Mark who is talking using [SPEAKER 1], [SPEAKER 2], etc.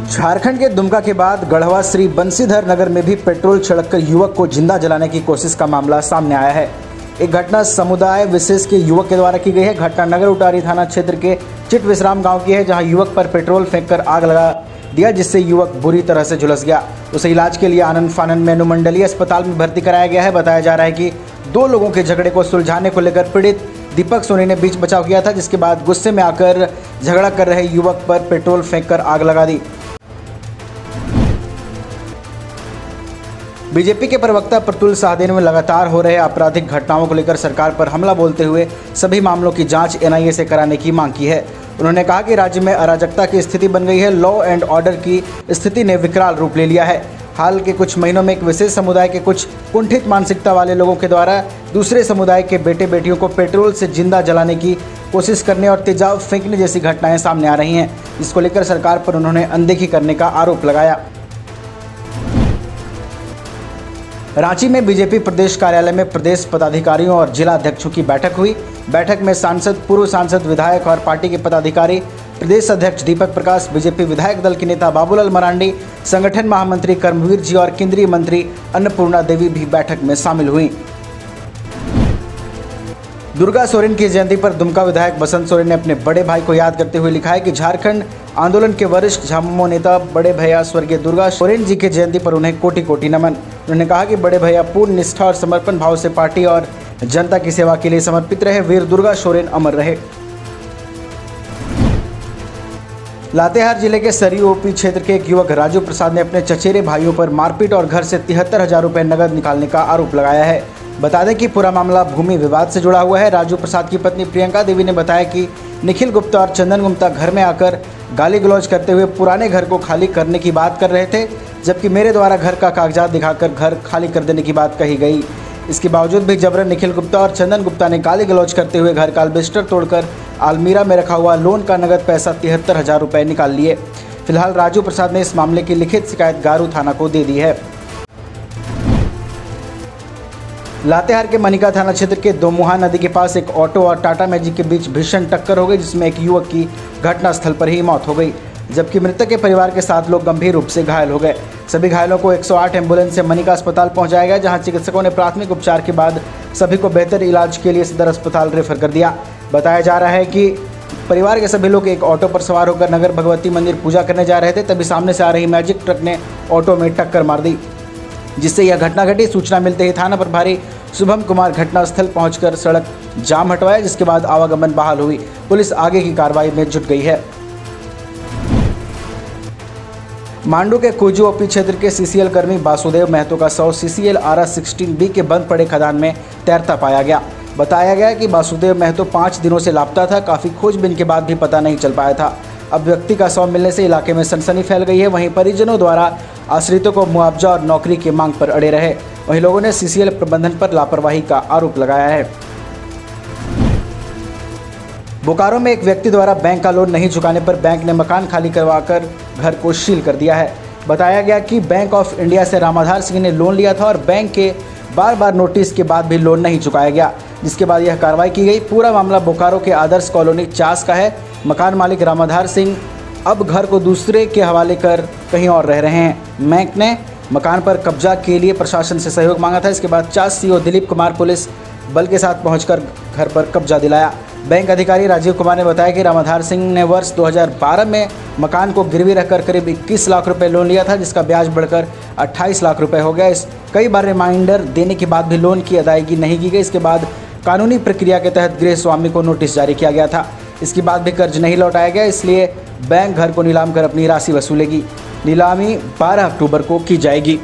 [SPEAKER 1] झारखंड के दुमका के बाद गढ़वा श्री बंसीधर नगर में भी पेट्रोल छिड़ककर युवक को जिंदा जलाने की कोशिश का मामला सामने आया है। एक घटना समुदाय विशेष के युवक के द्वारा की गई है। घटना नगर उटारी थाना क्षेत्र के चिट विश्राम गांव की है, जहां युवक पर पेट्रोल फेंककर आग लगा दिया, जिससे युवक बुरी तरह से झुलस गया। उसे इलाज के लिए आनंद फानन में अनुमंडलीय अस्पताल में भर्ती कराया गया है। बताया जा रहा है कि दो लोगों के झगड़े को सुलझाने को लेकर पीड़ित दीपक सोनी ने बीच बचाव किया था, जिसके बाद गुस्से में आकर झगड़ा कर रहे युवक पर पेट्रोल फेंककर आग लगा दी। बीजेपी के प्रवक्ता प्रतुल साहदेन में लगातार हो रहे आपराधिक घटनाओं को लेकर सरकार पर हमला बोलते हुए सभी मामलों की जांच एनआईए से कराने की मांग की है। उन्होंने कहा कि राज्य में अराजकता की स्थिति बन गई है। लॉ एंड ऑर्डर की स्थिति ने विकराल रूप ले लिया है। हाल के कुछ महीनों में एक विशेष समुदाय के कुछ कुंठित मानसिकता वाले लोगों के द्वारा दूसरे समुदाय के बेटे बेटियों को पेट्रोल से जिंदा जलाने की कोशिश करने और तेजाब फेंकने जैसी घटनाएं सामने आ रही हैं, जिसको लेकर सरकार पर उन्होंने अनदेखी करने का आरोप लगाया। रांची में बीजेपी प्रदेश कार्यालय में प्रदेश पदाधिकारियों और जिला अध्यक्षों की बैठक हुई। बैठक में सांसद, पूर्व सांसद, विधायक और पार्टी के पदाधिकारी, प्रदेश अध्यक्ष दीपक प्रकाश, बीजेपी विधायक दल के नेता बाबूलाल मरांडी, संगठन महामंत्री कर्मवीर जी और केंद्रीय मंत्री अन्नपूर्णा देवी भी बैठक में शामिल हुई। दुर्गा सोरेन की जयंती पर दुमका विधायक बसंत सोरेन ने अपने बड़े भाई को याद करते हुए लिखा है कि झारखंड आंदोलन के वरिष्ठ झामुमो नेता बड़े भैया स्वर्गीय दुर्गा सोरेन जी के जयंती पर उन्हें कोटि कोटि नमन। उन्होंने कहा कि बड़े भैया पूर्ण निष्ठा और समर्पण भाव से पार्टी और जनता की सेवा के लिए समर्पित रहे। वीर दुर्गा सोरेन अमर रहे। लातेहार जिले के सरयू ओपी क्षेत्र के एक युवक राजू प्रसाद ने अपने चचेरे भाइयों पर मारपीट और घर से 73,000 रुपये नकद निकालने का आरोप लगाया है। बता दें कि पूरा मामला भूमि विवाद से जुड़ा हुआ है। राजू प्रसाद की पत्नी प्रियंका देवी ने बताया कि निखिल गुप्ता और चंदन गुप्ता घर में आकर गाली गलौज करते हुए पुराने घर को खाली करने की बात कर रहे थे, जबकि मेरे द्वारा घर का कागजात दिखाकर घर खाली कर देने की बात कही गई। इसके बावजूद भी जबरन निखिल गुप्ता और चंदन गुप्ता ने गाली गलौज करते हुए घर का अलबेस्टर तोड़कर अलमीरा में रखा हुआ लोन का नगद पैसा 73,000 रुपये निकाल लिए। फिलहाल राजू प्रसाद ने इस मामले की लिखित शिकायत गारू थाना को दे दी है। लातेहार के मनिका थाना क्षेत्र के दोमुहा नदी के पास एक ऑटो और टाटा मैजिक के बीच भीषण टक्कर हो गई, जिसमें एक युवक की घटनास्थल पर ही मौत हो गई, जबकि मृतक के परिवार के 7 लोग गंभीर रूप से घायल हो गए। सभी घायलों को 108 एम्बुलेंस से मनिका अस्पताल पहुंचाया गया, जहां चिकित्सकों ने प्राथमिक उपचार के बाद सभी को बेहतर इलाज के लिए सदर अस्पताल रेफर कर दिया। बताया जा रहा है कि परिवार के सभी लोग एक ऑटो पर सवार होकर नगर भगवती मंदिर पूजा करने जा रहे थे, तभी सामने से आ रही मैजिक ट्रक ने ऑटो में टक्कर मार दी, जिससे यह घटना घटी। सूचना मिलते ही थाना प्रभारी शुभम कुमार घटनास्थल पहुंचकर सड़क जाम हटवाया, जिसके बाद आवागमन बहाल हुई। पुलिस आगे की कार्रवाई में जुट गई है। मांडू के कुजू ओपी क्षेत्र के सीसीएल कर्मी वासुदेव महतो का शव सीसीएल आरा 16B के बंद पड़े खदान में तैरता पाया गया। बताया गया कि वासुदेव महतो 5 दिनों से लापता था। काफ़ी खोजबीन के बाद भी पता नहीं चल पाया था। अब व्यक्ति का शव मिलने से इलाके में सनसनी फैल गई है। वहीं परिजनों द्वारा आश्रितों को मुआवजा और नौकरी की मांग पर अड़े रहे। वहीं लोगों ने सीसीएल प्रबंधन पर लापरवाही का आरोप लगाया है। बोकारो में एक व्यक्ति द्वारा बैंक का लोन नहीं चुकाने पर बैंक ने मकान खाली करवाकर घर को सील कर दिया है। बताया गया कि बैंक ऑफ इंडिया से रामाधार सिंह ने लोन लिया था और बैंक के बार नोटिस के बाद भी लोन नहीं चुकाया गया, जिसके बाद यह कार्रवाई की गई। पूरा मामला बोकारो के आदर्श कॉलोनी चास का है। मकान मालिक रामाधार सिंह अब घर को दूसरे के हवाले कर कहीं और रह रहे हैं। बैंक ने मकान पर कब्जा के लिए प्रशासन से सहयोग मांगा था। इसके बाद चास सीओ दिलीप कुमार पुलिस बल के साथ पहुंचकर घर पर कब्जा दिलाया। बैंक अधिकारी राजीव कुमार ने बताया कि रामाधार सिंह ने वर्ष 2012 में मकान को गिरवी रखकर करीब 21 लाख रुपए लोन लिया था, जिसका ब्याज बढ़कर 28 लाख रुपए हो गया। कई बार रिमाइंडर देने के बाद भी लोन की अदायगी नहीं की गई। इसके बाद कानूनी प्रक्रिया के तहत गृह स्वामी को नोटिस जारी किया गया था। इसके बाद भी कर्ज नहीं लौटाया गया, इसलिए बैंक घर को नीलाम कर अपनी राशि वसूलेगी। नीलामी 12 अक्टूबर को की जाएगी।